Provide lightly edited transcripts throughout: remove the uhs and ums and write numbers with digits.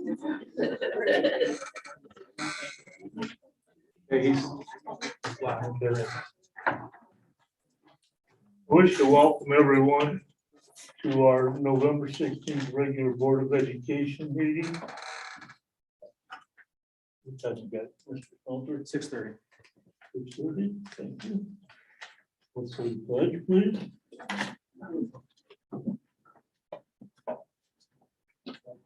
Wish to welcome everyone to our November 16th regular Board of Education meeting. What time you got, Mr. Coulter? 6:30. 6:30, thank you. Let's say the pledge, please.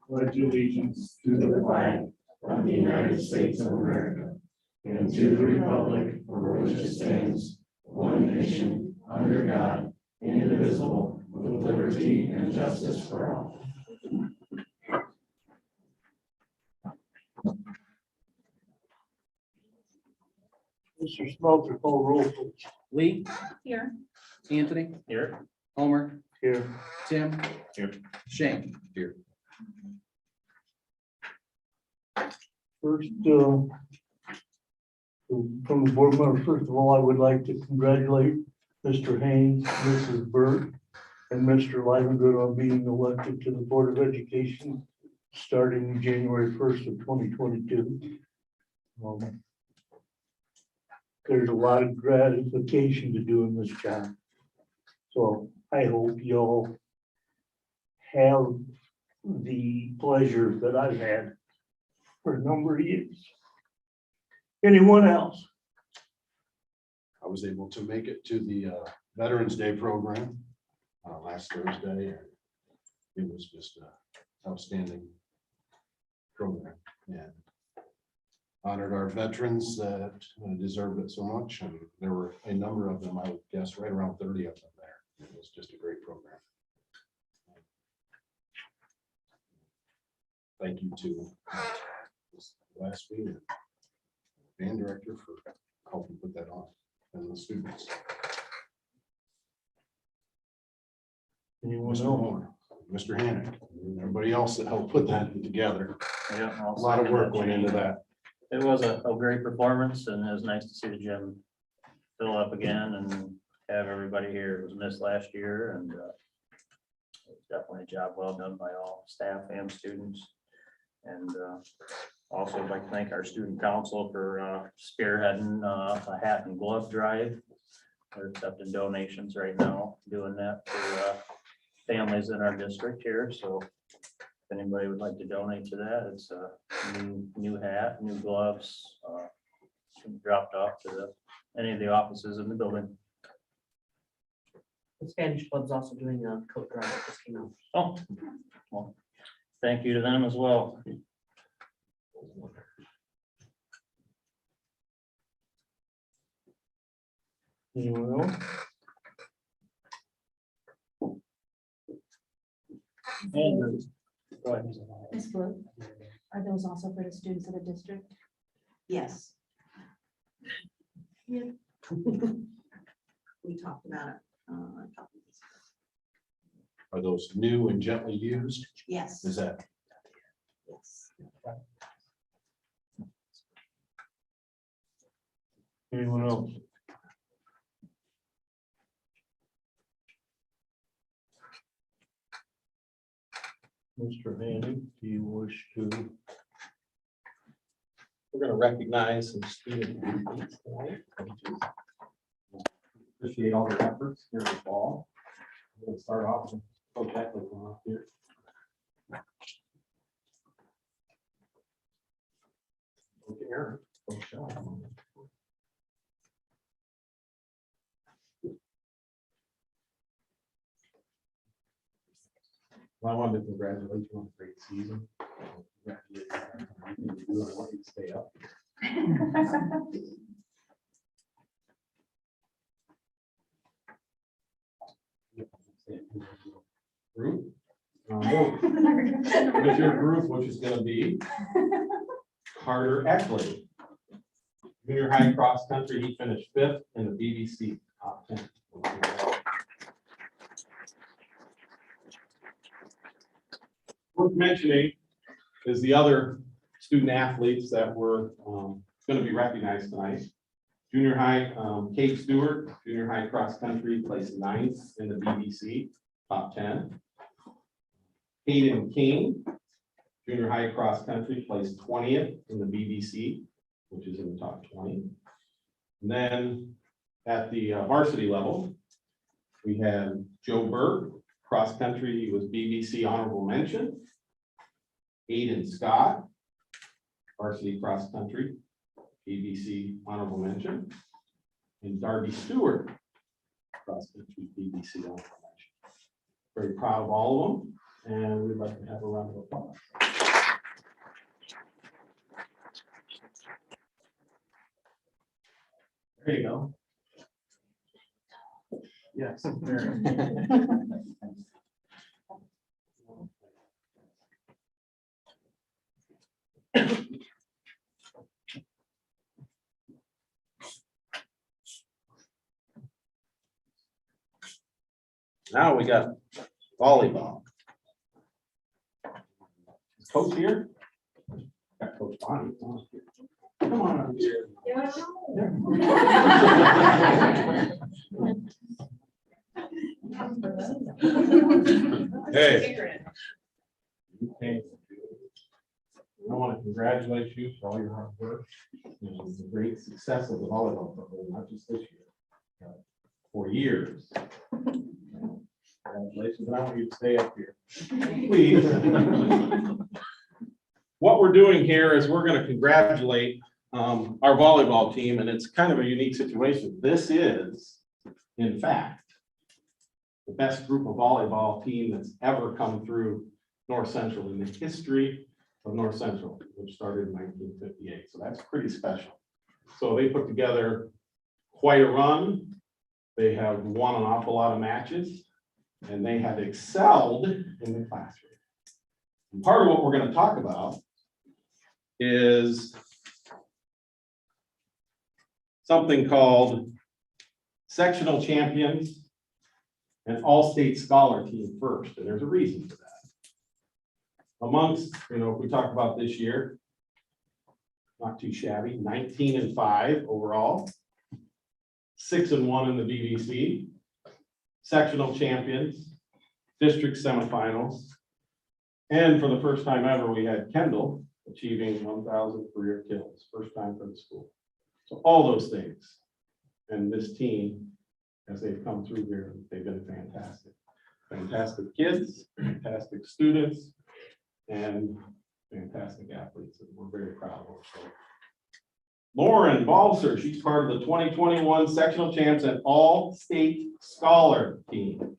Pledge allegiance to the flag of the United States of America and to the republic for which it stands, one nation, under God, indivisible, with liberty and justice for all. Mr. Smelter, call roll, please. Lee, Here. Anthony, Here. Homer, Here. Tim, Here. Shane. Here. First, from the board member, first of all, I would like to congratulate Mr. Haynes, Mrs. Burt, and Mr. Livengood on being elected to the Board of Education starting January 1st of 2022. There's a lot of gratification to doing this job. So I hope y'all have the pleasure that I've had for a number of years. Anyone else? I was able to make it to the Veterans Day program last Thursday. And it was just an outstanding program and honored our veterans that deserved it so much. And there were a number of them, I would guess right around 30 of them there. It was just a great program. Thank you to last week and band director for helping put that on and the students. Anyone Mr. else? Moore, Mr. Hannick, and everybody else that helped put that together. Yeah, A lot of work went into that. It was a great performance and it was nice to see the gym fill up again and have everybody here. It was missed last year and it was definitely a job well done by all staff and students. And also I'd like to thank our student council for spearheading a hat and glove drive. We're accepting donations right now, doing that for families in our district here. So if anybody would like to donate to that, it's a new hat, new gloves, dropped off to any of the offices in the building. The Spanish Club's also doing a coat drive that just came out. Oh, well, thank you to them as well. Anyone else? And go ahead. Ms. Blue, are those also for the students of the district? Yes. Yeah. We talked about it. A couple weeks ago. Are those new and gently used? Yes. Is that? Yes. Anyone else? Mr. Handy, do you wish to? We're going to recognize some student athletes tonight. Appreciate all their efforts here in the fall. We're going to start off with Coach Eckley come up here. Coach Aaron, Coach Sean. Well, I wanted to congratulate you on a great season. Congratulate you on everything you do. I want you to stay up. Group. With your group, which is going to be Carter Eckley. Junior high cross country, he finished 5th in the BBC top 10. Worth mentioning is the other student athletes that were going to be recognized tonight. Junior high, Kate Stewart, junior high cross country, placed 9th in the BBC top 10. Hayden King, Junior high cross country placed 20th in the BBC, which is in the top 20. And then at the varsity level, we had Joe Burke, cross country, he was BBC honorable mention. Aiden Scott, varsity cross country, BBC honorable mention. And Darby Stewart, cross country, BBC honorable mention. Very proud of all of them, and we'd like to have a round of applause. There you go. Yes. there. Now we got volleyball. Is Coach here? Got Coach Bonnie. Come on up here. Hey. Okay. I want to congratulate you for all your hard work. And the great success of the volleyball program, not just this year, for years. Congratulations, and I want you to stay up here. Please. What we're doing here is we're going to congratulate our volleyball team, and it's kind of a unique situation. This is, in fact, the best group of volleyball team that's ever come through North Central in the history of North Central, which started in 1958. So that's pretty special. So they put together quite a run. They have won an awful lot of matches, and they have excelled in the classroom. And part of what we're going to talk about is something called sectional champions and all-state scholar team first, and there's a reason for that. Amongst, if we talk about this year, not too shabby, 19-5 overall, 6-1 in the BBC, sectional champions, district semifinals, and for the first time ever, we had Kendall achieving 1,000 career kills, first time for the school. So all those things, and this team, as they've come through here, they've been fantastic. Fantastic kids, fantastic students, and fantastic athletes, and we're very proud of them. So, Lauren Balser, she's part of the 2021 sectional champs and all-state scholar team.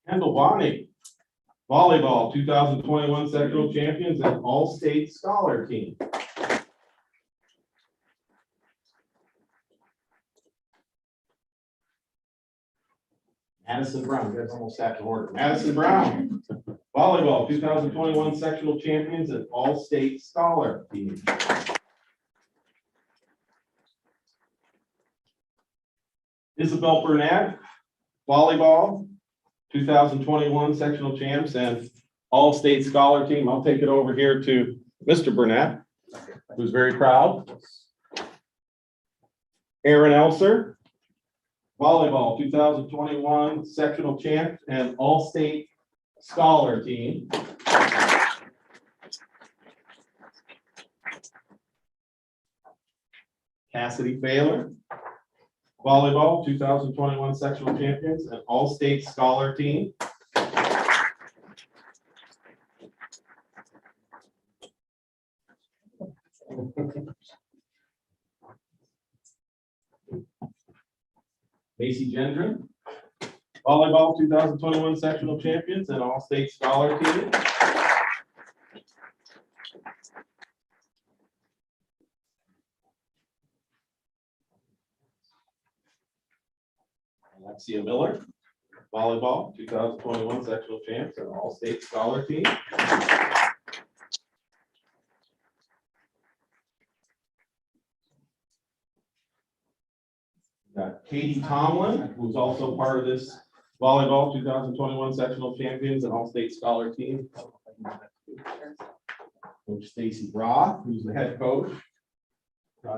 Kendall Bonnie, volleyball 2021 sectional champions and all-state scholar team. Madison Brown, you guys almost sat in order. Madison Brown, volleyball 2021 sectional champions and all-state scholar team. Isabel Burnett, volleyball 2021 sectional champs and all-state scholar team. I'll take it over here to Mr. Burnett, who's very proud. Aaron Elser, volleyball 2021 sectional champ and all-state scholar team. Cassidy Baylor, volleyball 2021 sectional champions and all-state scholar team. Macy Gendron, volleyball 2021 sectional champions and all-state scholar team. Alexia Miller, volleyball 2021 sectional champs and all-state scholar team. Got Katie Tomlin, who's also part of this volleyball 2021 sectional champions and all-state scholar team. Coach Stacy Roth, who's the head coach.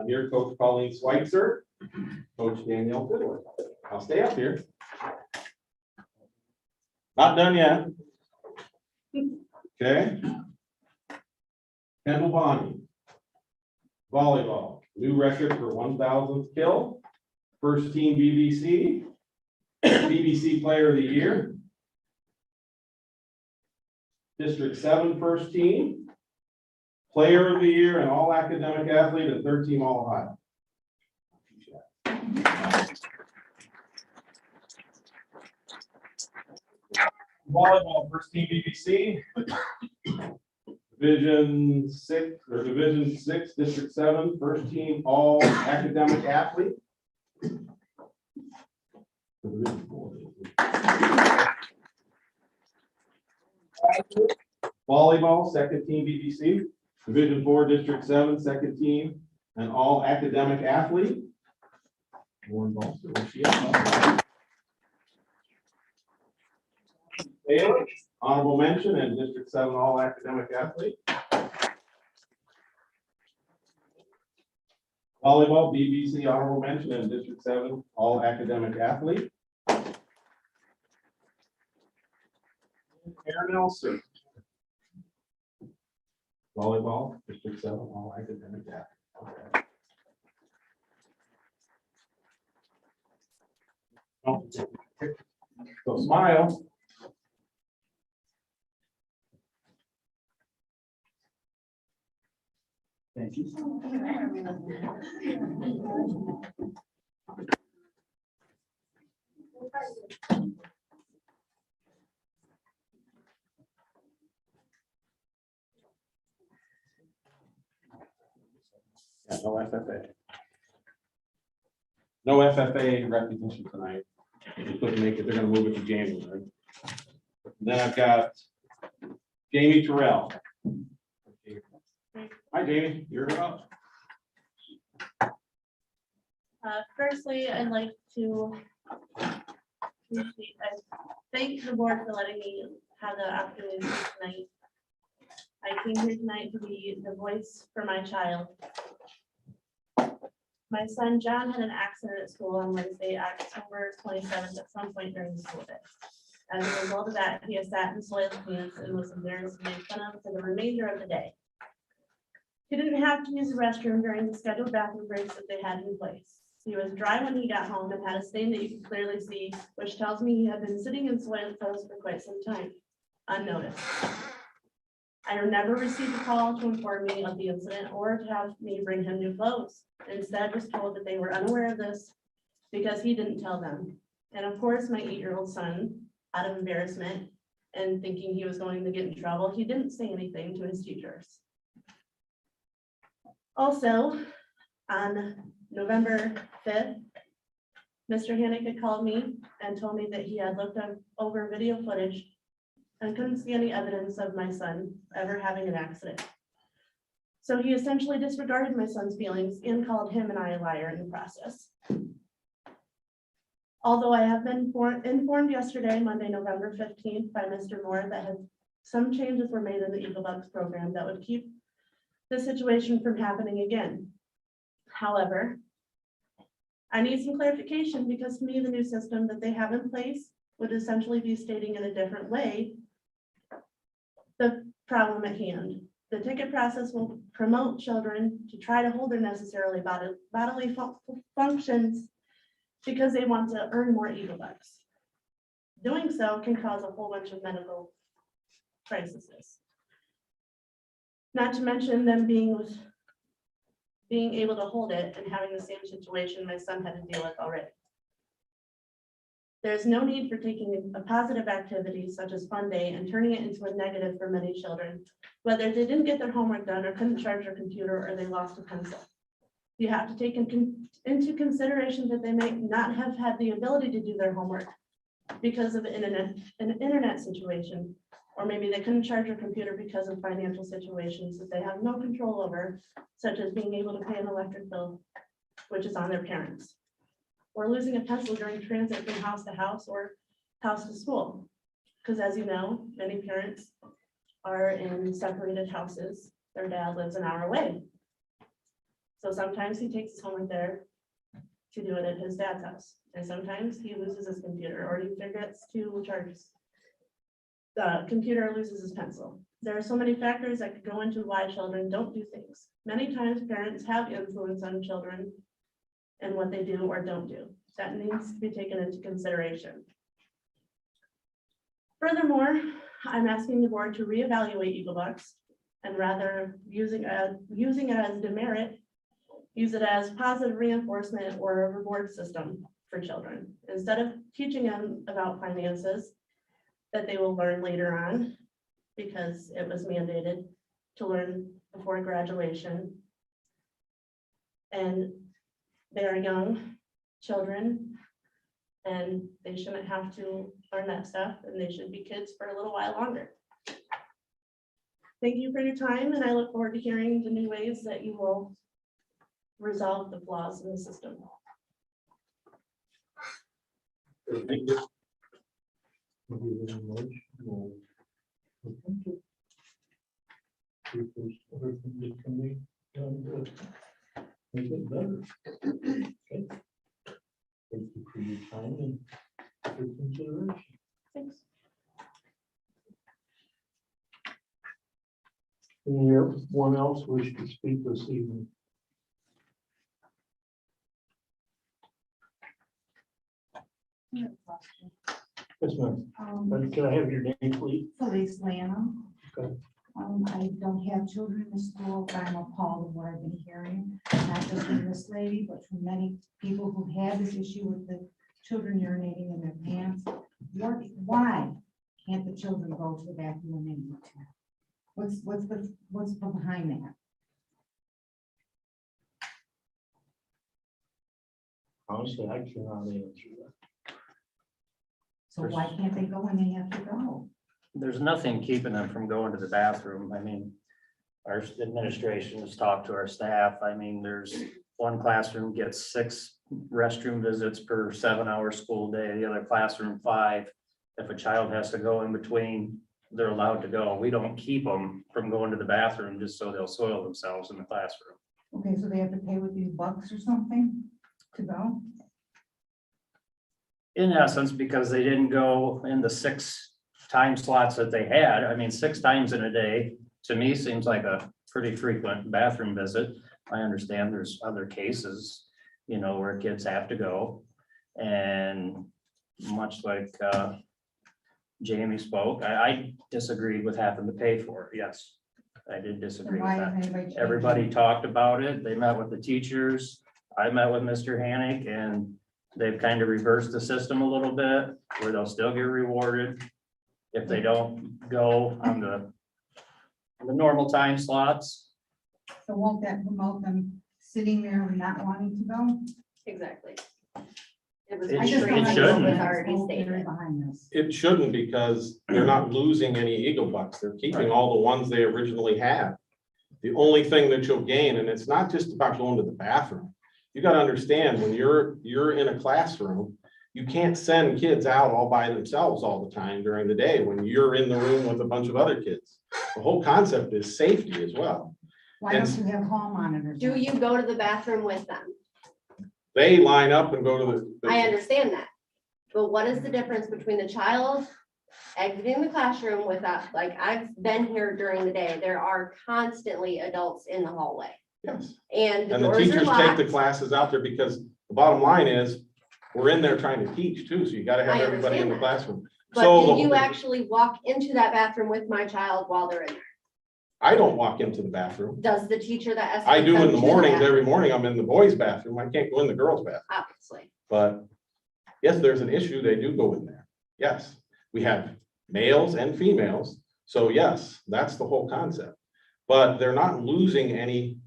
Here, Coach Pauline Schweitzer, Coach Danielle Fiddler. I'll stay up here. Not done yet. Okay. Kendall Bonnie. Volleyball, new record for 1,000th kill. First team BBC. BBC Player of the Year. District 7 first team. Player of the Year and all academic athlete and third team All Ohio. Volleyball, first team BBC. Division 6 or Division 6, District 7, first team all academic athlete. Volleyball, second team BBC. Division 4, District 7, second team and all academic athlete. Warren Balster, where's she at? Taylor, honorable mention and District 7 all academic athlete. Volleyball, BBC honorable mention and District 7 all academic athlete. Aaron Nelson. Volleyball, District 7 all academic athlete. Okay. So smile. Thank you. Yeah, no FFA. No FFA recognition tonight. They couldn't make it, they're gonna move it to January. Then I've got Jamie Terrell. Hi, Jamie, you're up. Firstly, I'd like to thank the board for letting me have the opportunity tonight. I came here tonight to be the voice for my child. My son John had an accident at school on Wednesday, October 27th at some point during the school day. As a result of that, he has sat in soiled pants and was embarrassed and made fun of for the remainder of the day. He didn't have to use the restroom during the scheduled bathroom breaks that they had in place. He was dry when he got home and had a stain that you could clearly see, which tells me he had been sitting in soiled clothes for quite some time, unnoticed. I never received a call to inform me of the incident or to have me bring him new clothes. Instead, was told that they were unaware of this because he didn't tell them. And of course, my 8-year-old son, out of embarrassment and thinking he was going to get in trouble, he didn't say anything to his teachers. Also, on November 5th, Mr. Haneke called me and told me that he had looked over video footage and couldn't see any evidence of my son ever having an accident. So he essentially disregarded my son's feelings and called him and I a liar in the process. Although I have been informed yesterday, Monday, November 15th, by Mr. Moore that some changes were made in the Eagle Bucks program that would keep the situation from happening again. However, I need some clarification because to me, the new system that they have in place would essentially be stating in a different way the problem at hand. The ticket process will promote children to try to hold their necessarily bodily functions because they want to earn more Eagle Bucks. Doing so can cause a whole bunch of medical crises. Not to mention them being able to hold it and having the same situation my son had to deal with already. There's no need for taking a positive activity such as fun day and turning it into a negative for many children, whether they didn't get their homework done or couldn't charge their computer or they lost a pencil. You have to take into consideration that they may not have had the ability to do their homework because of an internet situation, or maybe they couldn't charge their computer because of financial situations that they have no control over, such as being able to pay an electric bill, which is on their parents, or losing a pencil during transit from house to house or house to school. Because as you know, many parents are in separated houses. Their dad lives an hour away. So sometimes he takes his homework there to do it at his dad's house. And sometimes he loses his computer or he forgets to charge the computer, or loses his pencil. There are so many factors that could go into why children don't do things. Many times parents have influence on children and what they do or don't do. That needs to be taken into consideration. Furthermore, I'm asking the board to reevaluate Eagle Bucks and rather using it as demerit, use it as positive reinforcement or a reward system for children. Instead of teaching them about finances that they will learn later on, because it was mandated to learn before graduation. And they are young children and they shouldn't have to learn that stuff, and they should be kids for a little while longer. Thank you for your time, and I look forward to hearing the new ways that you will resolve the flaws in the system. Thank you very much. We'll look into it. See if there's other things that can be done to make it better. Okay. Thank you for your time and your consideration. Thanks. Anyone else wish to speak this evening? Yes, ma'am. Can I have your name, please? Felice Lana. Okay. I don't have children in the school, but I'm appalled at what I've been hearing, not just from this lady, but from many people who have this issue with the children urinating in their pants. Why can't the children go to the bathroom when they need to? What's behind that? Honestly, I cannot answer that. So why can't they go when they have to go? There's nothing keeping them from going to the bathroom. I mean, our administration has talked to our staff. I mean, there's one classroom gets 6 restroom visits per 7-hour school day, the other classroom 5. If a child has to go in between, they're allowed to go. We don't keep them from going to the bathroom just so they'll soil themselves in the classroom. Okay, so they have to pay with these bucks or something to go? In essence, because they didn't go in the 6 time slots that they had. I mean, 6 times in a day, to me, seems like a pretty frequent bathroom visit. I understand there's other cases, you know, where kids have to go. And much like Jamie spoke, I disagreed with having to pay for it. Yes, I did disagree with Why that. is anybody changing? Everybody talked about it. They met with the teachers. I met with Mr. Hannick, and they've kind of reversed the system a little bit where they'll still get rewarded if they don't go on the normal time slots. So won't that promote them sitting there and not wanting to go? Exactly. It was. It I just don't it understand shouldn't. the Was already whole theory stated. behind this. It shouldn't, because they're not losing any Eagle Bucks. They're keeping all the ones they originally had. The only thing that you'll gain, and it's not just about going to the bathroom. You got to understand, when you're in a classroom, you can't send kids out all by themselves all the time during the day when you're in the room with a bunch of other kids. The whole concept is safety as well. Why don't you have hall monitors? Do you go to the bathroom with them? They line up and go to the. I understand that. But what is the difference between the child exiting the classroom without, like, I've been here during the day, there are constantly adults in the hallway. Yes. And the And the doors are teachers take the locked. classes out there, because the bottom line is, we're in there trying to teach too, so you gotta have I everybody in the understand classroom. But So do you the- actually walk into that bathroom with my child while they're in there? I don't walk into the bathroom. Does the teacher that escorts I do them in the to mornings, bathroom? every morning, I'm in the boys' bathroom, I can't go in the girls' bathroom, Obviously. but yes, there's an issue, they do go in there. Yes, we have males and females, so yes, that's the whole concept. But they're not losing any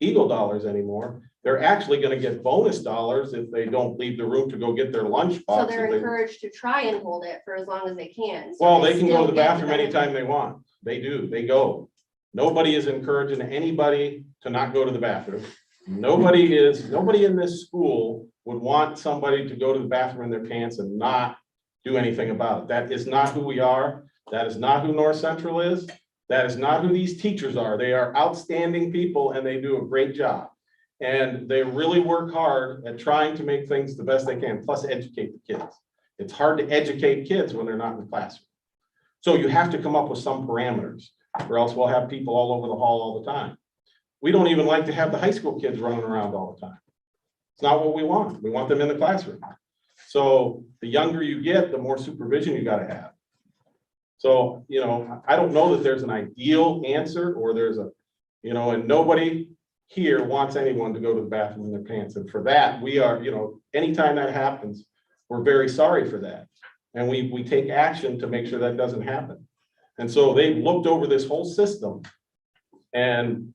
Eagle dollars anymore. They're actually gonna get bonus dollars if they don't leave the room to go get their lunch So box. they're if they- encouraged to try and hold it for as long as they can. So Well, they can go still to the get bathroom benefit. anytime they want. They do, they go. Nobody is encouraging anybody to not go to the bathroom. Nobody in this school would want somebody to go to the bathroom in their pants and not do anything about it. That is not who we are. That is not who North Central is. That is not who these teachers are. They are outstanding people and they do a great job. And they really work hard at trying to make things the best they can, plus educate the kids. It's hard to educate kids when they're not in the classroom. So you have to come up with some parameters, or else we'll have people all over the hall all the time. We don't even like to have the high school kids running around all the time. It's not what we want. We want them in the classroom. So the younger you get, the more supervision you gotta have. So, you know, I don't know that there's an ideal answer, or there's a, you know, and nobody here wants anyone to go to the bathroom in their pants. And for that, we are, you know, anytime that happens, we're very sorry for that. And we take action to make sure that doesn't happen. And so they've looked over this whole system and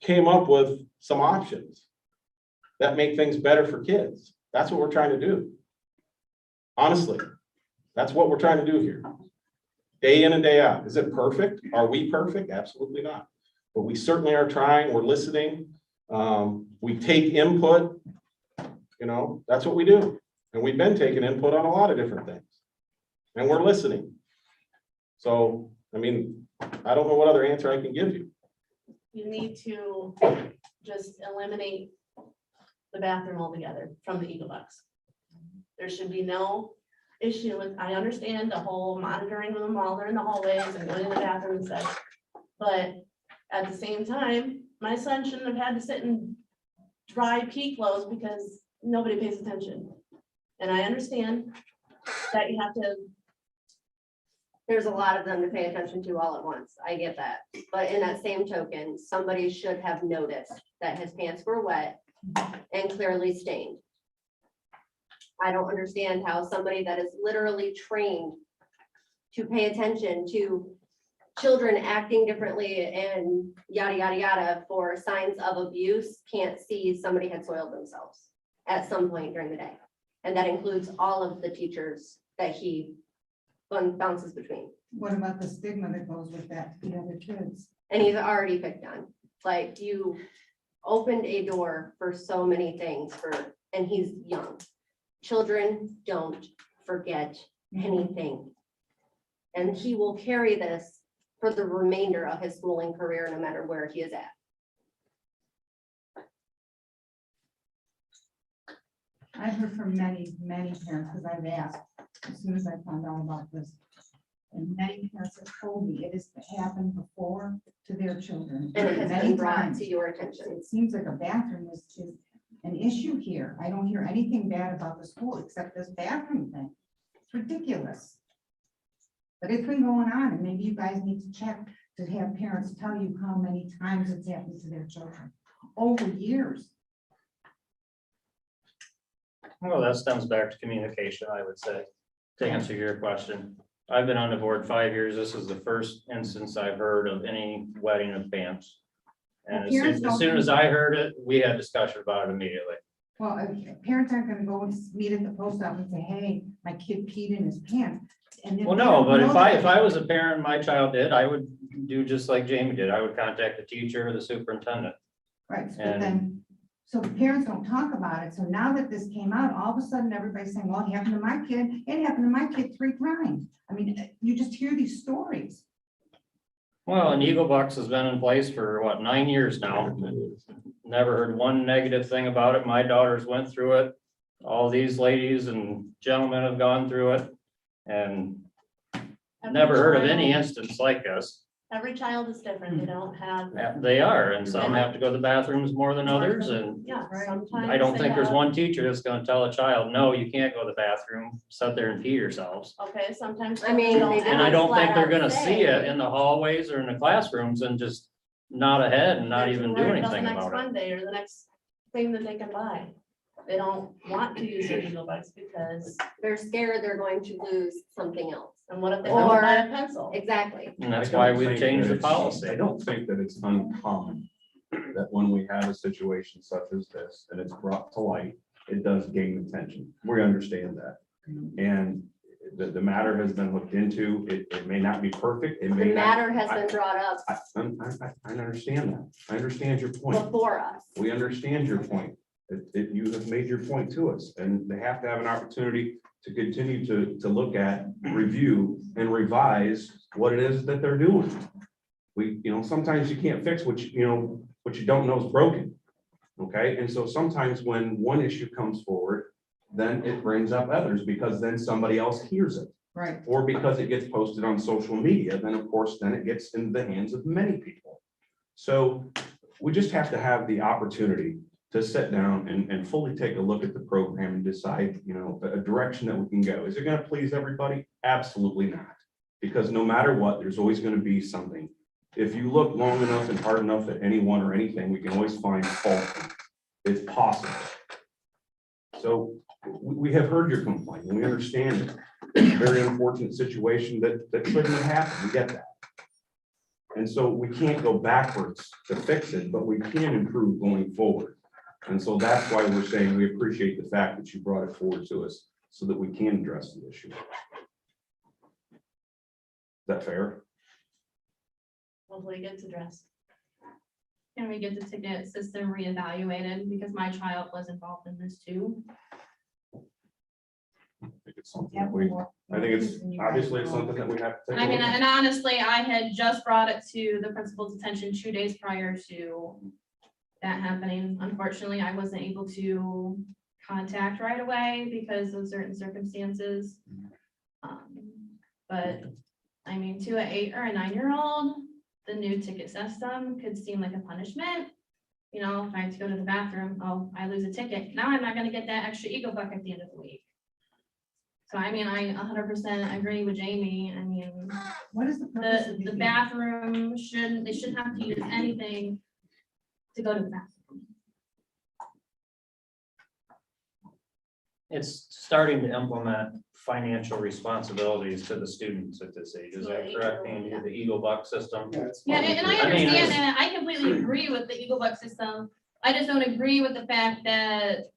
came up with some options that make things better for kids. That's what we're trying to do. Honestly, that's what we're trying to do here. Day in and day out. Is it perfect? Are we perfect? Absolutely not. But we certainly are trying. We're listening. We take input. You know, that's what we do. And we've been taking input on a lot of different things. And we're listening. So, I mean, I don't know what other answer I can give you. You need to just eliminate the bathroom altogether from the Eagle Bucks. There should be no issue with, I understand the whole monitoring them while they're in the hallways and going in the bathroom and stuff. But at the same time, my son shouldn't have had to sit in dry pee clothes because nobody pays attention. And I understand that you have to, There's a lot of them to pay attention to all at once. I get that. But in that same token, somebody should have noticed that his pants were wet and clearly stained. I don't understand how somebody that is literally trained to pay attention to children acting differently and yada, yada, yada for signs of abuse can't see somebody had soiled themselves at some point during the day. And that includes all of the teachers that he bounces between. What about the stigma that goes with that to the other kids? And he's already picked on, like, you opened a door for so many things and he's young. Children don't forget anything. And he will carry this for the remainder of his schooling career, no matter where he is at. I've heard from many, many parents, because I've asked as soon as I found out about this. And many parents have told me it has happened before to their children. And it has many been brought times. to your attention. It seems like a bathroom is an issue here. I don't hear anything bad about the school except this bathroom thing. It's ridiculous. But it's been going on, and maybe you guys need to check to have parents tell you how many times it's happened to their children over years. Well, that stems back to communication, I would say, to answer your question. I've been on the board 5 years. This is the first instance I've heard of any wetting of pants. And as soon as I heard it, we had discussion about it immediately. Well, parents aren't gonna go and meet at the post office and say, hey, my kid peed in his pants. And then Well, they no, don't but know if that. I was a parent, and my child did, I would do just like Jamie did. I would contact the teacher or the superintendent. Right, but and- then, so the parents don't talk about it. So now that this came out, all of a sudden everybody's saying, well, it happened to my kid. It happened to my kid 3 times. I mean, you just hear these stories. Well, and Eagle Bucks has been in place for what, 9 years now. Never heard one negative thing about it. My daughters went through it. All these ladies and gentlemen have gone through it and never heard of any instance like this. every child is different. They don't have, They are, and some have to go to the bathrooms more than others, and yeah, Right. sometimes. I don't they think there's have- one teacher that's gonna tell a child, no, you can't go to the bathroom, sit there and pee yourselves. Okay, sometimes. I mean, children they don't And I don't flat think they're out gonna say. see it in the hallways or in the classrooms and just nod ahead and not They're even too do worried anything the next about it. Monday or the next thing that they can buy. They don't want to use their Eagle Bucks because, They're scared they're going to lose something else. and what if they have to Or- buy a pencil? Exactly. And that's I why don't we've think changed that the it's- policy. I don't think that it's uncommon that when we have a situation such as this and it's brought to light, it does gain attention. We understand that. And the matter has been looked into. It may not be perfect. It The may not. matter has been brought up I understand that. I understand your point. before us. We understand your point. You have made your point to us, and they have to have an opportunity to continue to look at, review, and revise what it is that they're doing. Sometimes you can't fix what you don't know is broken. Okay, and so sometimes when one issue comes forward, then it brings up others because then somebody else hears it. Right. Or because it gets posted on social media, then of course, then it gets into the hands of many people. So we just have to have the opportunity to sit down and fully take a look at the program and decide, you know, a direction that we can go. Is it going to please everybody? Absolutely not. Because no matter what, there's always going to be something. If you look long enough and hard enough at anyone or anything, we can always find fault. It's possible. So we have heard your complaint and we understand it. It's a very unfortunate situation that shouldn't happen. We get that. And so we can't go backwards to fix it, but we can improve going forward. And so that's why we're saying we appreciate the fact that you brought it forward to us so that we can address the issue. Is that fair? Hopefully it gets addressed. Can we get the ticket system reevaluated? Because my child was involved in this too. I think it's something that we, I think it's, obviously it's something that we have to take. I a mean, look at. and honestly, I had just brought it to the principal's attention 2 days prior to that happening. Unfortunately, I wasn't able to contact right away because of certain circumstances. But I mean, to an 8 or a 9-year-old, the new ticket system could seem like a punishment. You know, if I have to go to the bathroom, oh, I lose a ticket. Now I'm not gonna get that extra Eagle buck at the end of the week. So I mean, I 100% agree with Jamie. I mean, What is the purpose of the these? bathroom they shouldn't have to use anything to go to the bathroom. It's starting to implement financial responsibilities to the students at this age. Is that correct, Andy? The Eagle Buck system? Yeah, and I I mean, understand it's- that. I completely agree with the Eagle Buck system. I just don't agree with the fact that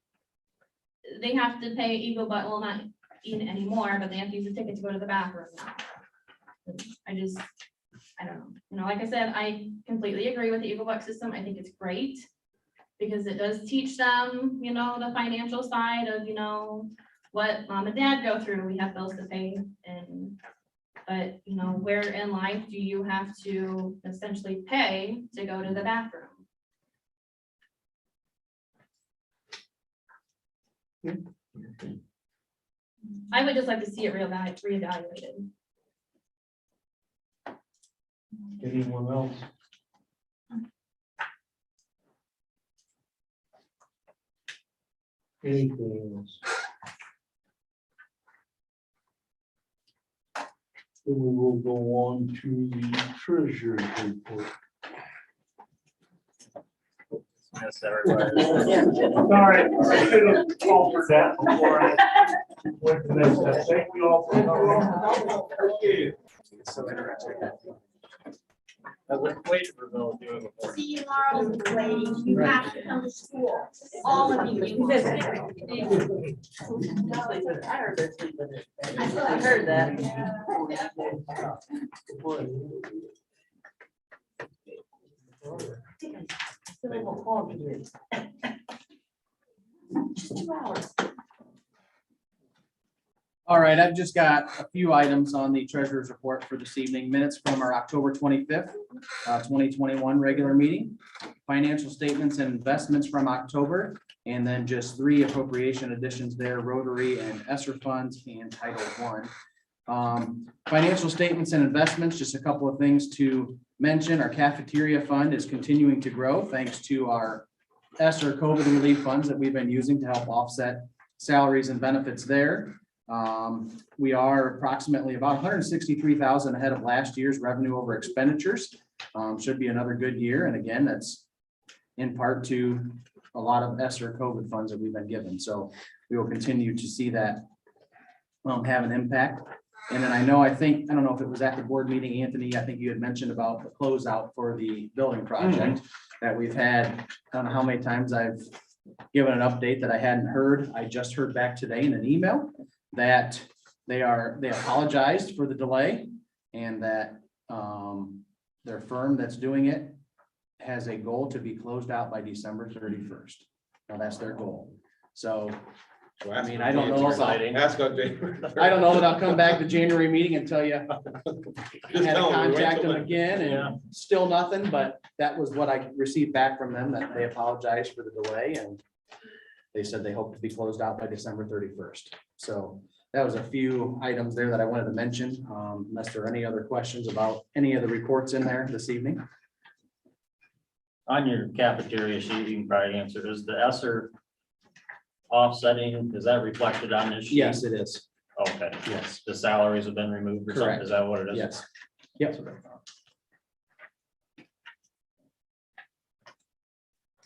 they have to pay Eagle Buck, well, not even anymore, but they have to use a ticket to go to the bathroom now. I don't know. You know, like I said, I completely agree with the Eagle Buck system. I think it's great because it does teach them, you know, the financial side of, you know, what mom and dad go through. We have bills to pay but you know, where in life do you have to essentially pay to go to the bathroom? I would just like to see it reevaluated. Anyone else? Anything else? Then we will go on to the treasurer's report. Yes, everybody. Sorry, I should have offered that before I went to this. Thank you all for coming. I was waiting for Bill to do it before. See you tomorrow, ladies. You have to come to school. All of you. I heard that. Just 2 hours. All right, I've just got a few items on the treasurer's report for this evening. Minutes from our October 25th, 2021 regular meeting. Financial statements and investments from October, and then just 3 appropriation additions there, Rotary and ESSER funds and Title I. Financial statements and investments, just a couple of things to mention. Our cafeteria fund is continuing to grow thanks to our ESSER COVID relief funds that we've been using to help offset salaries and benefits there. We are approximately about 163,000 ahead of last year's revenue over expenditures. Should be another good year. And again, that's in part to a lot of ESSER COVID funds that we've been given. So we will continue to see that have an impact. And then I don't know if it was at the board meeting, Anthony, I think you had mentioned about the closeout for the building project that we've had. I don't know how many times I've given an update that I hadn't heard. I just heard back today in an email that they apologized for the delay and that their firm that's doing it has a goal to be closed out by December 31st. Now that's their goal. So So I ask mean, for I don't know January. if I'll, Ask on January. I don't know that I'll come back to January meeting and tell you I Just had to tell them we went contact to them the- again and still nothing, but that was what I received back from them, that they apologized for the delay and they said they hope to be closed out by December 31st. So that was a few items there that I wanted to mention, unless there are any other questions about any of the reports in there this evening. On your cafeteria sheet, you can probably answer, is the ESSER offsetting, is that reflected on this sheet? Yes, it is. Okay, Yes, the salaries have been removed or something, Correct. is that what it is? yes. Yep. That's what I thought.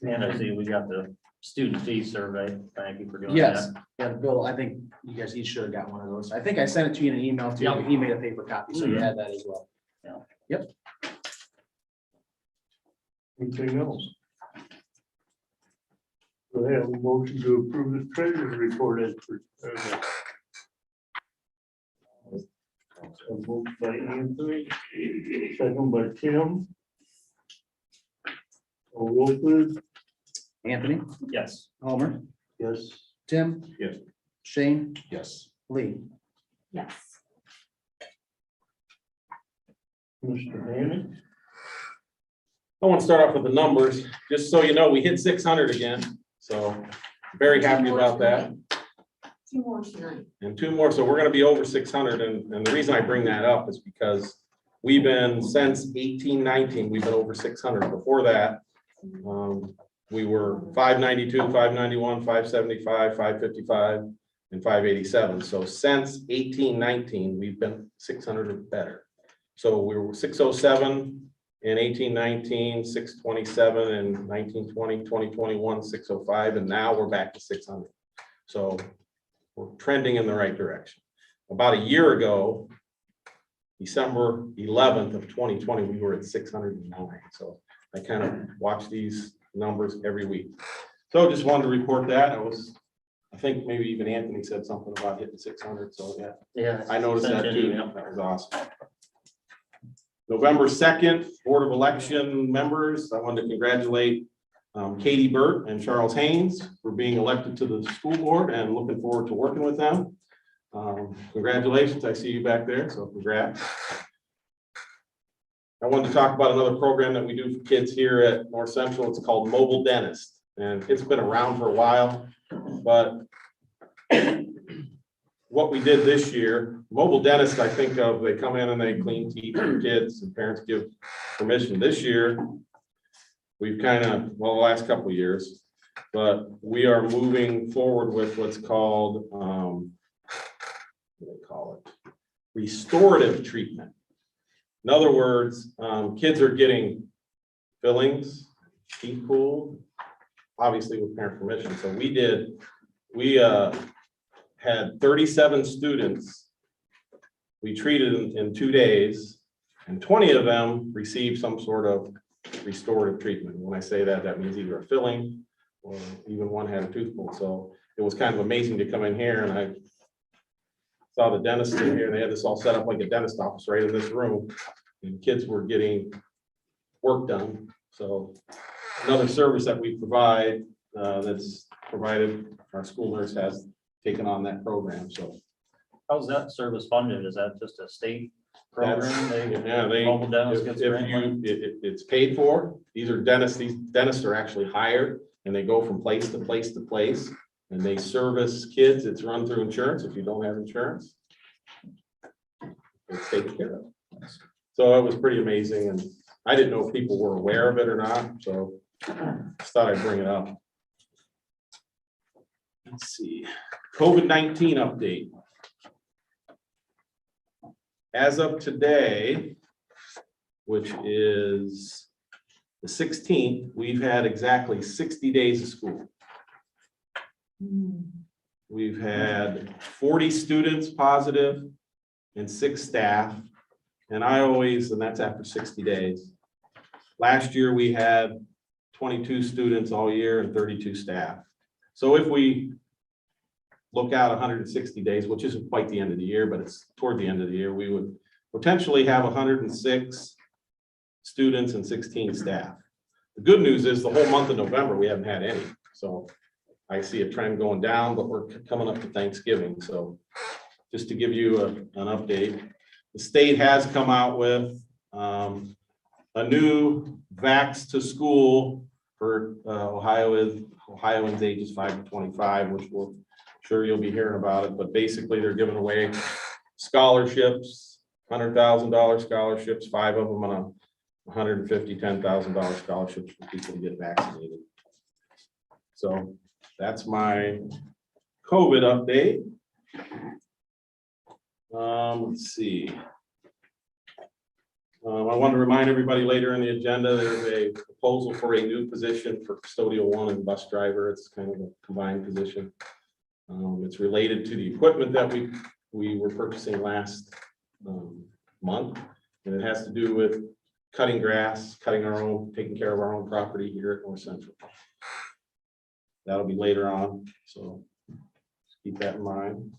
And I see we got the student fee survey, thank you for doing that. Yes, yeah, Bill, I think you guys each should have got one of those. I think I sent it to you in an email too, but he made a paper copy, so you had that as well. Anything else? Do I have a motion to approve the treasurer's report as per? A vote by Anthony, second by Tim. A roll please. Anthony, Yes. Homer, Yes. Tim. Yes. Shane, Yes. Lee. Yes. Mr. Manning. I want to start off with the numbers, just so you know, we hit 600 again, so very happy about that. 2 more tonight. And 2 more, so we're gonna be over 600, and the reason I bring that up is because we've been, since 1819, we've been over 600. Before that, we were 592, 591, 575, 555, and 587. So since 1819, we've been 600 or better. So we were 607 in 1819, 627 in 1920, 2021, 605, and now we're back to 600. So we're trending in the right direction. About a year ago, December 11th of 2020, we were at 609. So I kind of watch these numbers every week. So just wanted to report that. I think maybe even Anthony said something about hitting 600. So yeah, Yeah. I noticed Sent that you an too. email. That was awesome. November 2nd, Board of Election members, I wanted to congratulate Katie Burt and Charles Haynes for being elected to the school board and looking forward to working with them. Congratulations, I see you back there, so congrats. I wanted to talk about another program that we do for kids here at North Central. It's called Mobile Dentist, and it's been around for a while, but what we did this year, mobile dentists, I think of, they come in and they clean teeth for kids and parents give permission. This year, we've kind of, well, the last couple of years, but we are moving forward with what's called, what do they call it? Restorative treatment. In other words, kids are getting fillings, teeth pulled, obviously with parent permission. So we had 37 students we treated in 2 days, and 20 of them received some sort of restorative treatment. When I say that, that means either a filling or even one had a tooth pulled. So it was kind of amazing to come in here, and I saw the dentist in here, and they had this all set up like a dentist office right in this room, and kids were getting work done. So another service that we provide, that's provided, our school nurse has taken on that program, so. How's that service funded? Is that just a state program? Yeah, Mobile dentists if gets you, grant money? it's paid for. These are dentists, these dentists are actually hired, and they go from place to place to place, and they service kids. It's run through insurance. If you don't have insurance, it's taken care of. So it was pretty amazing, and I didn't know if people were aware of it or not, so just thought I'd bring it up. Let's see, COVID-19 update. As of today, which is the 16th, we've had exactly 60 days of school. We've had 40 students positive and 6 staff. And and that's after 60 days. Last year, we had 22 students all year and 32 staff. So if we look out 160 days, which isn't quite the end of the year, but it's toward the end of the year, we would potentially have 106 students and 16 staff. The good news is the whole month of November, we haven't had any. So I see a trend going down, but we're coming up to Thanksgiving, so just to give you an update, the state has come out with a new vax to school for Ohioans ages 5 to 25, which we'll sure you'll be hearing about it, but basically they're giving away scholarships, $100,000 scholarships, 5 of them on a $10,000 scholarships for people to get vaccinated. So that's my COVID update. Let's see. I want to remind everybody later in the agenda, there's a proposal for a new position for custodial 1 and bus driver. It's kind of a combined position. It's related to the equipment that we were purchasing last month. And it has to do with cutting grass, taking care of our own property here at North Central. That'll be later on, so keep that in mind.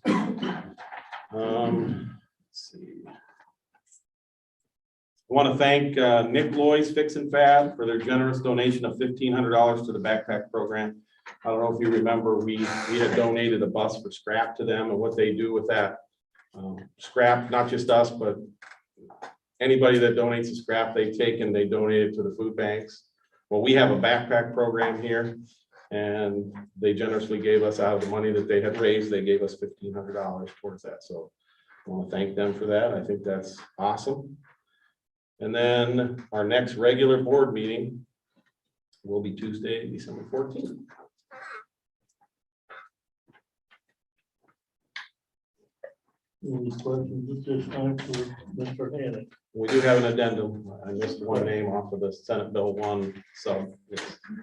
Let's see. I want to thank Nick Loy's Fix and Fab for their generous donation of $1,500 to the backpack program. I don't know if you remember, we had donated a bus for scrap to them, and what they do with that scrap, not just us, but anybody that donates a scrap they take and they donate it to the food banks. Well, we have a backpack program here, and they generously gave us, out of the money that they had raised, they gave us $1,500 towards that. So I want to thank them for that. I think that's awesome. And then our next regular board meeting will be Tuesday, December 14th. Any questions at this time for Mr. Hannon? We do have an addendum. I missed one name off of the Senate Bill 1 sub.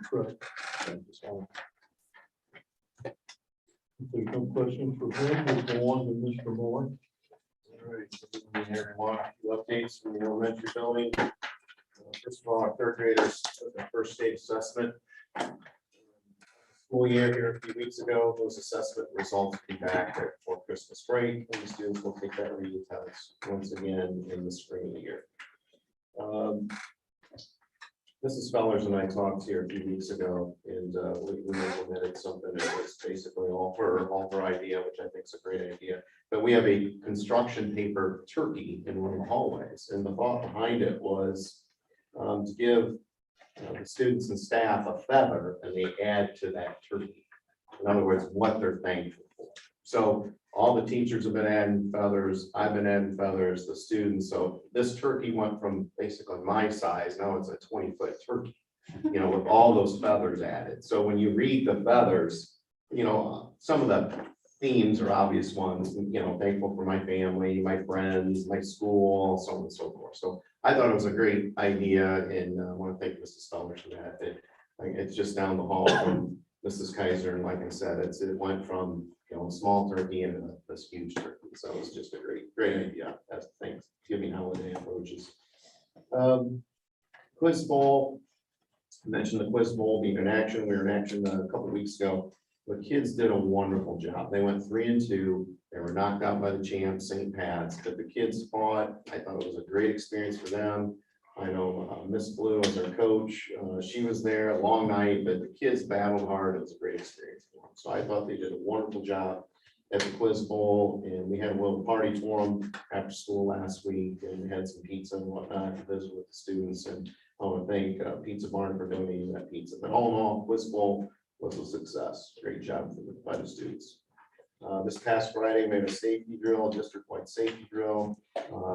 Correct. If there's no questions for him, we'll go on to Mr. Moore. All right, so good evening, everyone. A few updates from the elementary building. First of all, our third graders took their first state assessment. School year here a few weeks ago, those assessment results will be back there before Christmas break, and the students will take that reading test once again in the spring of the year. Mrs. Fellers and I talked here a few weeks ago, and we implemented something that was basically all her idea, which I think is a great idea. But we have a construction paper turkey in one of the hallways, and the thought behind it was to give the students and staff a feather, and they add to that turkey. In other words, what they're thankful for. So all the teachers have been adding feathers. I've been adding feathers, the students. So this turkey went from basically my size. Now it's a 20-foot turkey, you know, with all those feathers added. So when you read the feathers, you know, some of the themes are obvious ones, you know, thankful for my family, my friends, my school, so on and so forth. So I thought it was a great idea, and I want to thank Mrs. Fellers for that. It's just down the hall from Mrs. Kaiser, and like I said, it went from, you know, a small turkey into this huge turkey. So it's just a great idea as Thanksgiving holiday approaches. Quiz bowl. I mentioned the quiz bowl being in action. We were in action a couple of weeks ago. The kids did a wonderful job. They went 3-2. They were knocked out by the champs, St. Pat's, but the kids fought. I thought it was a great experience for them. I know Miss Blue was their coach. She was there, a long night, but the kids battled hard. It was a great experience for them. So I thought they did a wonderful job at the quiz bowl, and we had a little party for them after school last week, and we had some pizza and whatnot to visit with the students. And I want to thank Pizza Barn for donating that pizza. But all in all, quiz bowl was a success. Great job by the students. This past Friday, we made a safety drill, district-wide safety drill.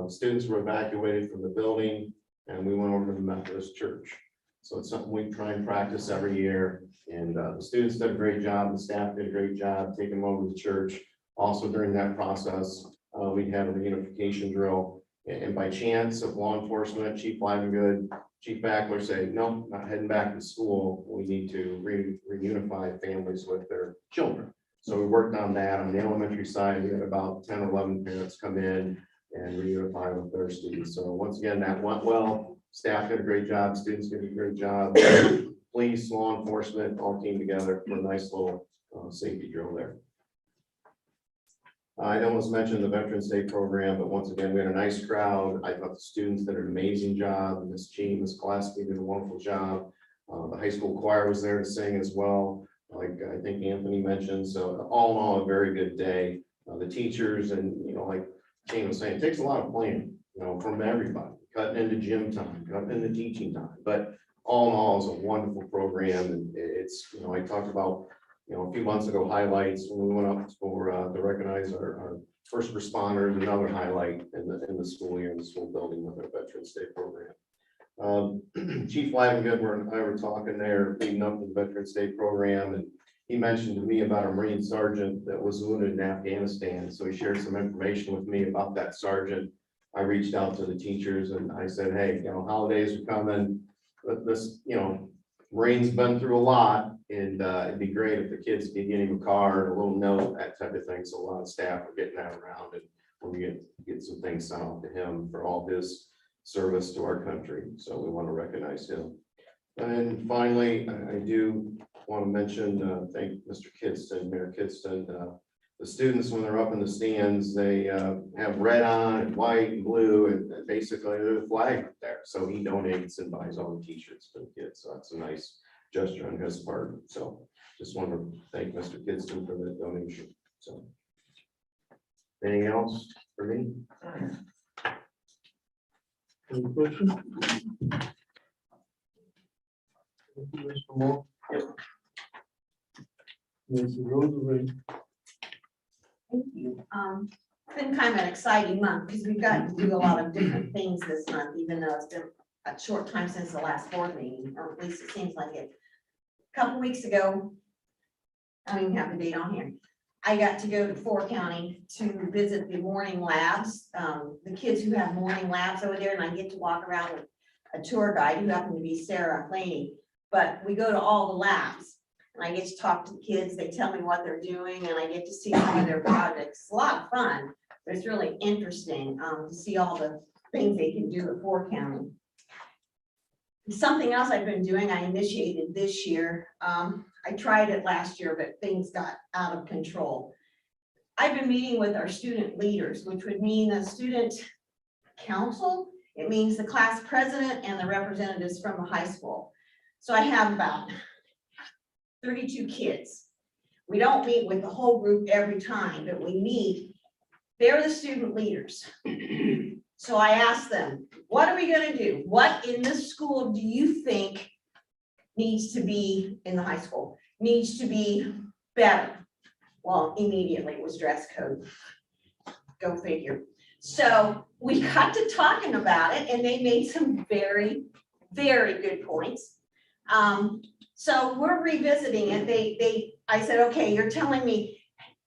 Students were evacuated from the building, and we went over to the Methodist Church. So it's something we try and practice every year. And the students did a great job. The staff did a great job taking them over to the church. Also during that process, we had a reunification drill. And by chance of law enforcement, Chief Livengood, Chief Backler said, no, not heading back to school. We need to reunify families with their children. So we worked on that. On the elementary side, we had about 10 or 11 parents come in and reunify with their students. So once again, that went well. Staff did a great job. Students did a great job. Police, law enforcement all came together for a nice little safety drill there. I almost mentioned the Veterans Day program, but once again, we had a nice crowd. I thought the students did an amazing job. Miss Galaski did a wonderful job. The high school choir was there to sing as well. like I think Anthony mentioned. So all in all, a very good day. The teachers and, like Shane was saying, it takes a lot of planning, from everybody, cutting into gym time, cutting into teaching time. But all in all, it's a wonderful program. And it's, I talked about, a few months ago, highlights when we went up for, to recognize our first responders, another highlight in the school year, in the school building with our Veterans Day program. Chief Lavengood and I were talking there, leading up to the Veterans Day program, and he mentioned to me about a Marine sergeant that was wounded in Afghanistan. So he shared some information with me about that sergeant. I reached out to the teachers and I said, hey, holidays are coming. This, Marine's been through a lot, and it'd be great if the kids could get him a card, a little note, that type of thing. So a lot of staff are getting that around, and when we get some things sent out to him for all his service to our country. So we want to recognize him. And then finally, I do want to mention, thank Mr. Kidston, Mayor Kidston. The students, when they're up in the stands, they have red on and white and blue, and basically there's a flag up there. So he donates and buys all the t-shirts for the kids. So that's a nice gesture on his part. So just want to thank Mr. Kidston for the donation. So anything else for me? Any questions? Thank you, Mr. Moore. Mrs. Rosenberg. Thank you. It's been kind of an exciting month because we've gotten to do a lot of different things this month, even though it's been a short time since the last board meeting, or at least it seems like it. A couple weeks ago, I don't even have the date on here. I got to go to Fort County to visit the morning labs, the kids who have morning labs over there, and I get to walk around with a tour guide who happened to be Sarah Laney. But we go to all the labs, and I get to talk to the kids. They tell me what they're doing, and I get to see some of their projects. It's a lot of fun, but it's really interesting to see all the things they can do at Fort County. Something else I've been doing, I initiated this year. I tried it last year, but things got out of control. I've been meeting with our student leaders, which would mean the student council. It means the class president and the representatives from the high school. So I have about 32 kids. We don't meet with the whole group every time, but we meet. They're the student leaders. So I asked them, what are we gonna do? What in this school do you think needs to be in the high school, needs to be better? Well, immediately it was dress code. Go figure. So we got to talking about it, and they made some very, very good points. So we're revisiting it. I said, okay, you're telling me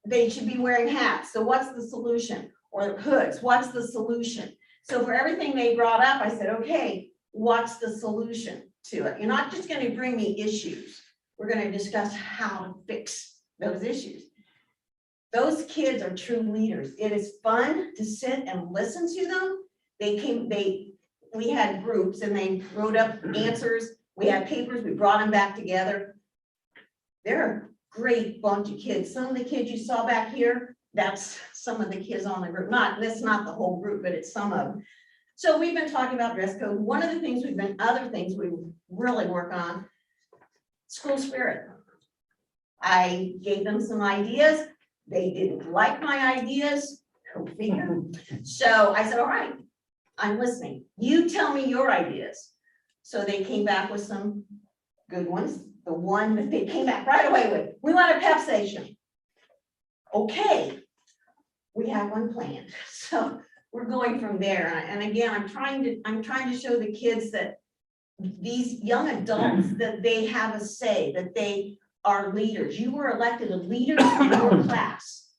they should be wearing hats. So what's the solution? Or hoods, what's the solution? So for everything they brought up, I said, okay, what's the solution to it? You're not just gonna bring me issues. We're gonna discuss how to fix those issues. Those kids are true leaders. It is fun to sit and listen to them. We had groups and they wrote up answers. We had papers, we brought them back together. They're a great bunch of kids. Some of the kids you saw back here, that's some of the kids on the group. That's not the whole group, but it's some of them. So we've been talking about dress code. One of the things other things we really work on, school spirit. I gave them some ideas. They didn't like my ideas. Go figure. So I said, all right, I'm listening. You tell me your ideas. So they came back with some good ones. The one that they came back right away with, we want a pep station. Okay, we have one plan. So we're going from there. And again, I'm trying to show the kids that these young adults, that they have a say, that they are leaders. You were elected a leader in your class.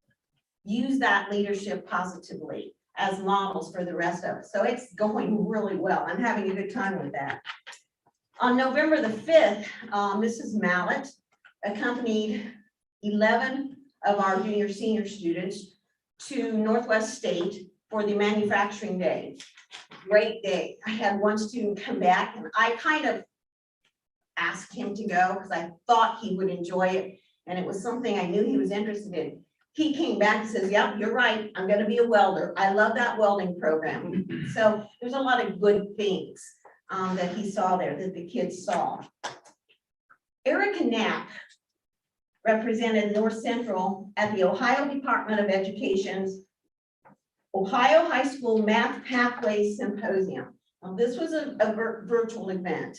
Use that leadership positively as models for the rest of us. So it's going really well. I'm having a good time with that. On November the 5th, Mrs. Mallett accompanied 11 of our junior senior students to Northwest State for the manufacturing day. Great day. I had one student come back and I kind of asked him to go because I thought he would enjoy it. And it was something I knew he was interested in. He came back and says, yep, you're right. I'm going to be a welder. I love that welding program. So there's a lot of good things that he saw there, that the kids saw. Erica Knapp represented North Central at the Ohio Department of Education's Ohio High School Math Pathways Symposium. Now, this was a virtual event.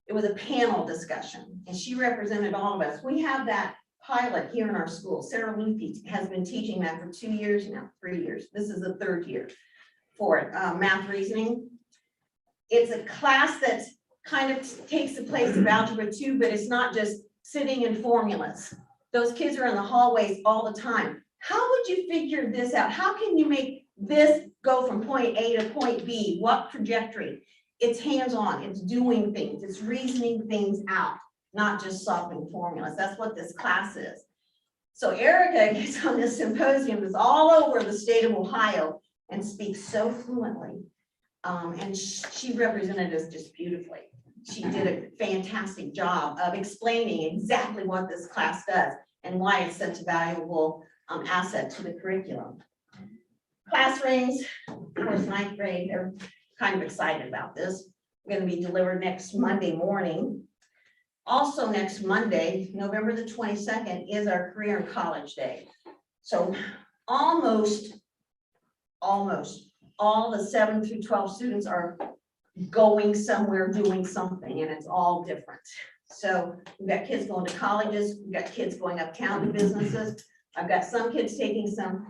It was a panel discussion, and she represented all of us. We have that pilot here in our school. Sarah Luthi has been teaching that for 2 years now, 3 years. This is the 3rd year for it, math reasoning. It's a class that kind of takes the place of Algebra 2, but it's not just sitting in formulas. Those kids are in the hallways all the time. How would you figure this out? How can you make this go from point A to point B? What trajectory? It's hands-on, it's doing things, it's reasoning things out, not just solving formulas. That's what this class is. So Erica gets on this symposium, is all over the state of Ohio and speaks so fluently. And she represented us just beautifully. She did a fantastic job of explaining exactly what this class does and why it's such a valuable asset to the curriculum. Class rings, of course, 9th grade, they're kind of excited about this. Going to be delivered next Monday morning. Also next Monday, November the 22nd, is our Career and College Day. So almost all the 7 through 12 students are going somewhere, doing something, and it's all different. So we've got kids going to colleges, we've got kids going uptown to businesses. I've got some kids taking some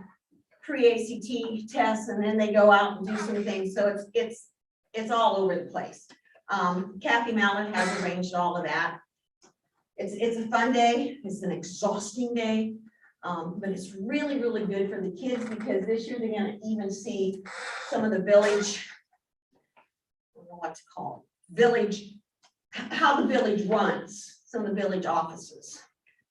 pre-ACT tests, and then they go out and do some things. So it's all over the place. Kathy Mallett has arranged all of that. It's a fun day. It's an exhausting day, but it's really, really good for the kids because this year they're going to even see some of the village, I don't know what to call it, village, how the village runs, some of the village offices.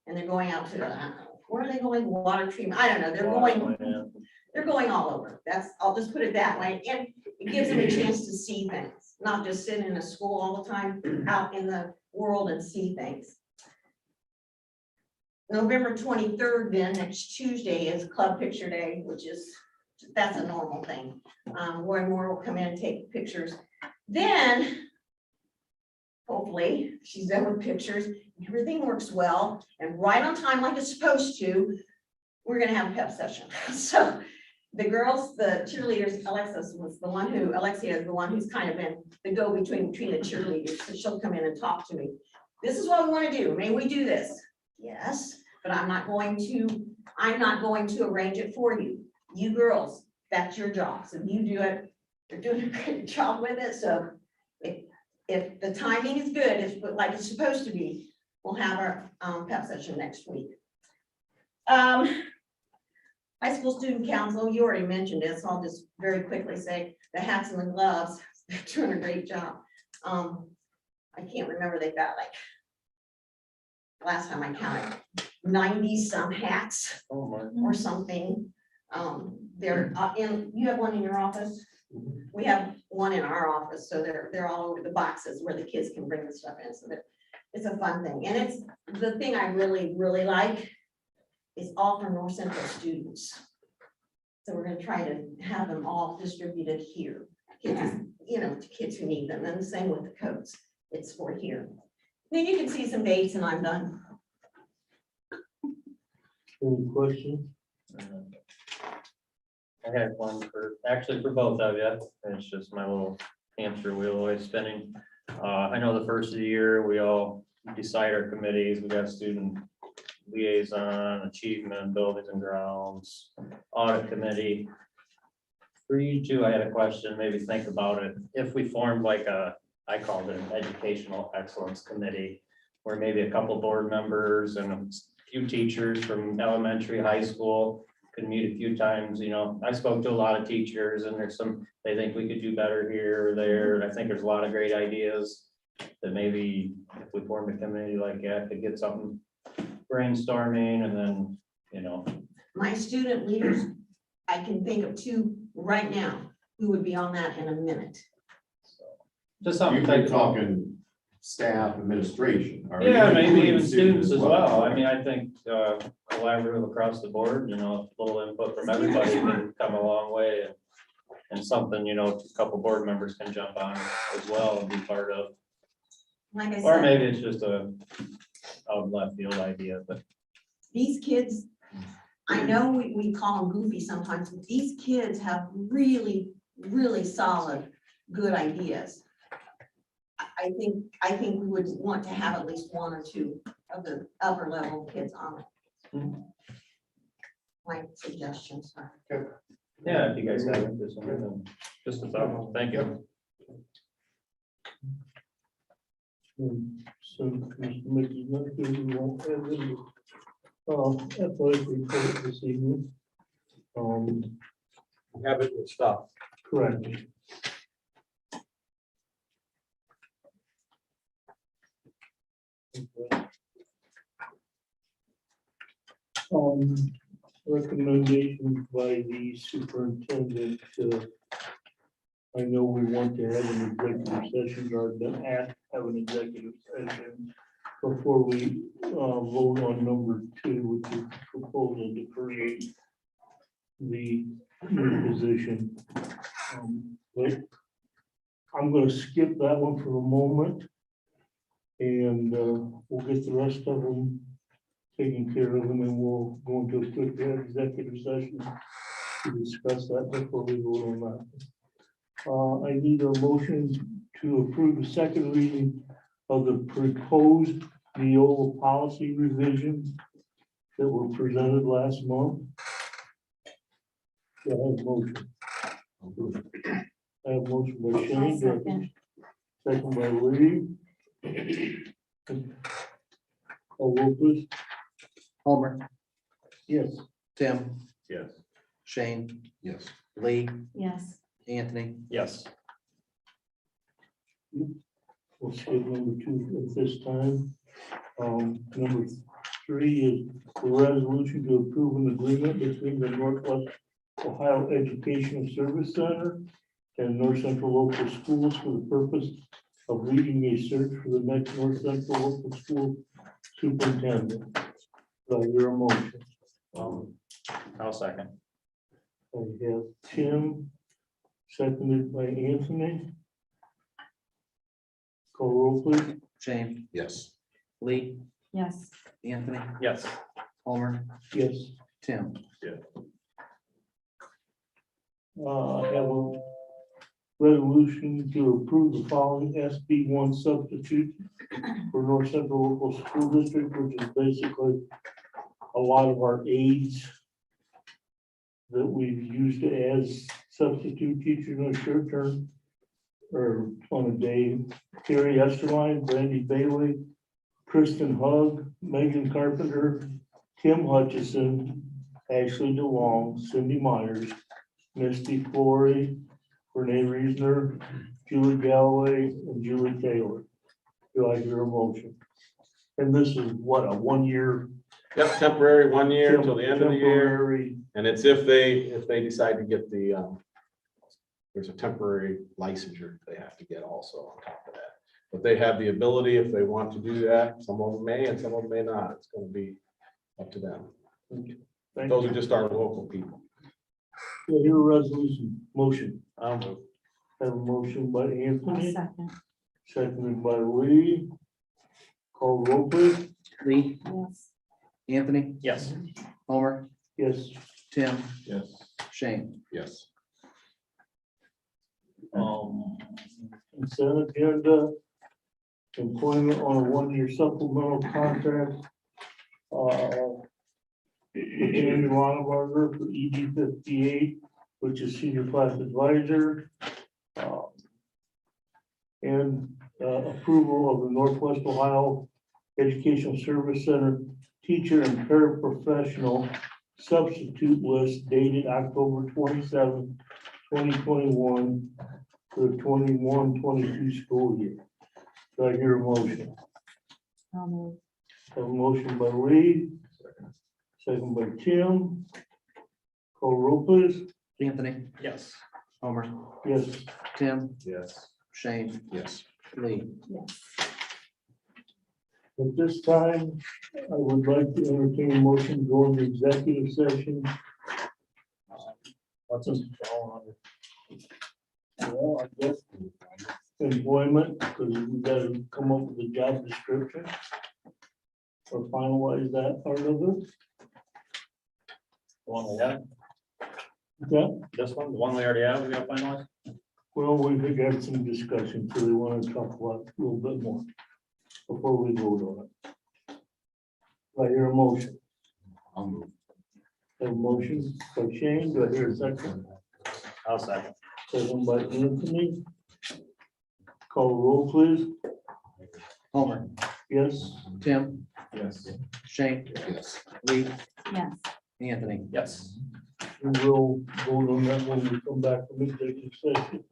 And they're going out to, where are they going? Water treatment. I don't know. They're going all over. I'll just put it that way. And it gives them a chance to see things, not just sit in a school all the time, out in the world and see things. November 23rd, then next Tuesday is Club Picture Day, that's a normal thing. More and more will come in and take pictures. Then, hopefully, she's done with pictures, everything works well, and right on time like it's supposed to, we're gonna have a pep session. So the girls, the cheerleaders, Alexia is the one who's kind of been the go-between between the cheerleaders, so she'll come in and talk to me. This is what we want to do. May we do this? Yes, but I'm not going to arrange it for you. You girls, that's your job. So you do it. You're doing a great job with it. So if the timing is good, if like it's supposed to be, we'll have our pep session next week. High School Student Council, you already mentioned it, so I'll just very quickly say the hats and the gloves, they're doing a great job. I can't remember, they've got like, last time I counted, 90 some hats or something. They're you have one in your office? We have one in our office, so they're all over the boxes where the kids can bring the stuff in, so that it's a fun thing. And it's the thing I really, really like is all for North Central students. So we're going to try to have them all distributed here, kids, to kids who need them, and the same with the coats. It's for here. Then you can see some dates, and I'm done. Any questions? I had one for both of you. It's just my little hamster wheel always spinning. I know the first of the year, we all decide our committees. We got student liaison, achievement, buildings and grounds, audit committee. For you two, I had a question, maybe think about it. If we formed like I called it an educational excellence committee, where maybe a couple board members and a few teachers from elementary, high school could meet a few times. I spoke to a lot of teachers, and there's they think we could do better here or there. And I think there's a lot of great ideas that maybe if we formed a committee like that, could get something brainstorming, and then, My student leaders, I can think of 2 right now who would be on that in a minute. just something. to You're think about. talking staff administration. or Yeah, maybe including even students as well. I right? mean, I think collaborative across the board, a little input from everybody can come a long way. And something, a couple board members can jump on as well and be part of. Like I Or said, maybe it's just a out of left field idea, but these kids, I know we call them goofy sometimes, but these kids have really, really solid, good ideas. I think we would want to have at least one or two of the upper level kids on it. My suggestions are. Yeah, if you guys have interest in it, then just a thought. Thank you. So, Mr. Mickey, we won't have any, athletic report this evening. Have it with stuff. Correct. Recommendations by the superintendent. I know we want to have an executive session, or been asked to have an executive session before we vote on number 2, which is proposal to create the new position. But I'm going to skip that one for the moment, and we'll get the rest of them taken care of, and then we'll go into a quick executive session to discuss that before we vote on that. I need a motion to approve the second reading of the proposed Neola policy revisions that were presented last month. Do I have a motion? I have a motion by Shane, do I have a second by Lee. Call roll, please. Homer, Yes. Tim, Yes. Shane, Yes. Lee, Yes. Anthony. Yes. We'll skip number 2 at this time. Number 3 is the resolution to approve an agreement between the Northwest Ohio Educational Service Center and North Central Local Schools for the purpose of leading a search for the next North Central Local School Superintendent. Do I hear a motion? I'll second. I have Tim, seconded by Anthony. Call roll, please. Shane, Yes. Lee, Yes. Anthony, Yes. Homer, Yes. Tim. I have a resolution to approve the following SB1 substitute for North Central Local School District, which is basically a lot of our aides that we've used as substitute teachers on a short term or on a day. Terry Esterline, Brandy Bailey, Kristen Hug, Megan Carpenter, Kim Hutchison, Ashley DeLong, Cindy Myers, Misty Flory, Renee Reesner, Julie Galloway, and Julie Taylor. Do I hear a motion? And this is what, a 1-year? Yep, temporary, 1 year till the end of the year. Temporary. And it's if they decide to get the, there's a temporary licensure they have to get also on top of that. But they have the ability, if they want to do that, some of them may and some of them may not. It's going to be up to them. Thank Those you. are just our local people. Do I hear a resolution, motion? I'll move. Have a motion by I'll Anthony, second. seconded by Lee. Call roll, please. Lee, Yes. Anthony, Yes. Homer, Yes. Tim, Yes. Shane. Yes. Consent agenda. Employment on a 1-year supplemental contract. Jamie Lonneberger for ED 58, which is senior class advisor. And approval of the Northwest Ohio Educational Service Center teacher and paraprofessional substitute list dated October 27, 2021 for the 21-22 school year. Do I hear a motion? I'll move. Have a motion by Lee, second by Tim. Call roll, please. Anthony, Yes. Homer, Yes. Tim, Yes. Shane, Yes. Lee. Yes. At this time, I would like to entertain a motion to go into executive session. What's this all under? Well, I guess employment, because we gotta come up with a job description. or finalize that part of it. The one we have, Yeah, this one, the one we already have, we got finalized? well, we've had some discussion, so we want to talk about it a little bit more before we vote on it. I hear a motion. I'll move. A motion by Shane, do I hear a second? I'll second. Second by Anthony. Call the roll, please. Homer, Yes, Tim, Yes. Shane, Yes. Lee, Yes. Anthony. Yes. we will vote on that when we come back from executive session.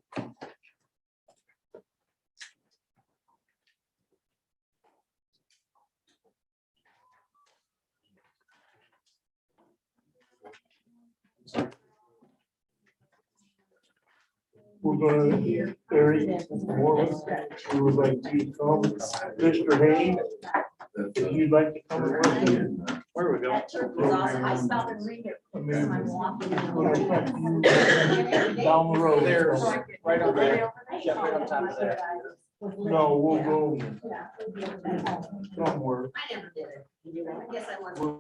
We're gonna, Eric, Morris, who would like to come, Mr. Haynes, if you'd like to come and listen. Where we go? That church was awesome. I stop and read it. I when mean, I'm walking. we'll affect you down the road. There's so- right over there. Yeah, right on top of there. No, we'll go somewhere. I never did it. I guess I wasn't.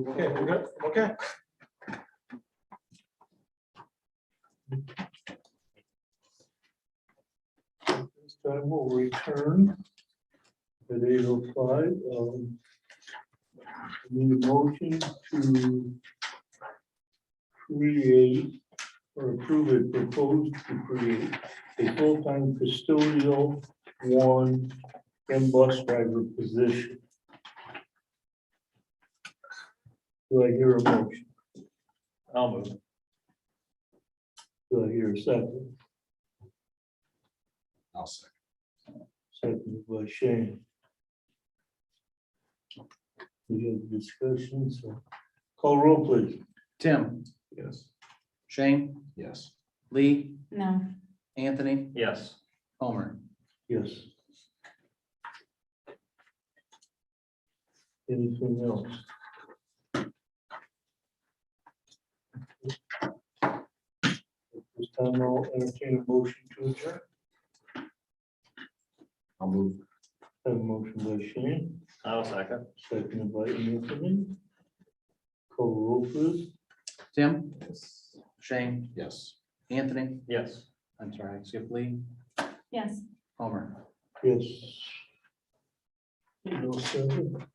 Okay, we're good. Okay. This time we'll return at 8:05. Need a motion to create or approve a proposed to create a full-time custodial one and bus driver position. Do I hear a motion? I'll move. Do I hear a second? I'll say. Second by Shane. We have discussion, so call roll please. Tim, Yes. Shane, Yes. Lee, No. Anthony, Yes. Homer. Yes. Anything else? This time I'll entertain a motion to adjourn. I'll move. Have a motion by Shane, I'll second. seconded by Anthony. Call roll please. Tim, Shane, Yes. Anthony, Yes. I'm sorry, skip Lee, Yes. Homer. Yes. 8:07.